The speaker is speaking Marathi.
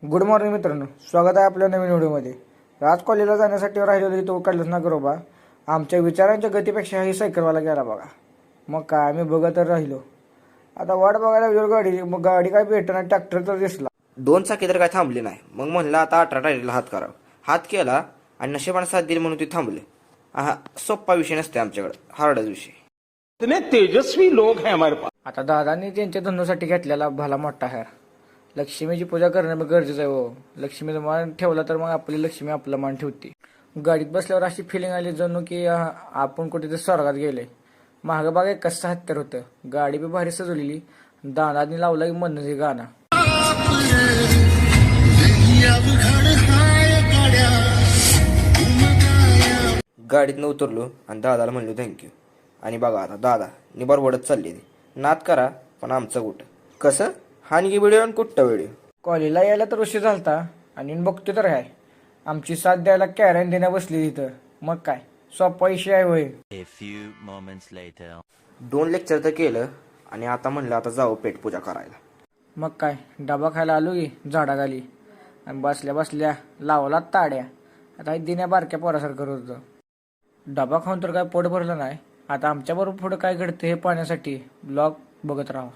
गुड मॉर्निंग मित्रांनो, स्वागत आहे आपल्या नवीन व्हिडिओमध्ये. आज कॉलेजला जाण्यासाठी राहिलेलो तो काढलंच ना करोबा. आमच्या विचारांच्या गतीपेक्षा ही सायकलवाला गेला बघा. मग काय आम्ही बघत राहिलो. आता वाट बघायला गेलो गाडी, मग गाडी काय भेटणार, ट्रॅक्टर तर दिसला. दोन चाकी तर काय थांबली नाही. मग म्हणलं आता 18 टायरीला हात करावा. हात केला आणि नशिबाने साथ दिली म्हणून ते थांबले. हा सोप्पा विषय नसते आमच्याकडे, हार्डच विषय. इतने तेजस्वी लोग हैं हमारे पास. आता दादांनी त्यांच्या धंदोसाठी घेतलेला भला मोठा हार. लक्ष्मीची पूजा करणं मग गरजेचं आहे हो. लक्ष्मीचा मान ठेवला तर मग आपली लक्ष्मी आपला मान ठेवते. गाडीत बसल्यावर अशी फिलिंग आली जणू की आपण कुठेतरी स्वर्गात गेले. मागं बाग एक कसं हत्यार होतं. गाडी बी भारी सजवलेली. दादांनी लावला की म्हणणं गाणं. गाडीतनं उतरलो आणि दादाला म्हणलो थँक्यू. आणि बघा आता दादा निबार वडत चालली ती. नाद करा पण आमचं कुठं कसं हानगी व्हिडिओ आणि कुठं व्हिडिओ. कॉलेजला यायला तर उशीर झालता आणि बघतो तर आहे आमची साथ द्यायला कॅरेन देण्या बसली तिथं. मग काय सोपा विषय आहे होय. A few moments later. 2 lecture तर केलं आणि आता म्हणलं आता जाऊ पेट पूजा करायला. मग काय डबा खायला आलो की झाडाखाली आणि बसल्या बसल्या लावला ताड्या. आता दिन्या बारक्या पोरासारखं करत होतं. डबा खाऊन तर काय पोट भरलं नाही. आता आमच्याबरोबर पुढं काय घडतं हे पाहण्यासाठी ब्लॉग बघत राहा.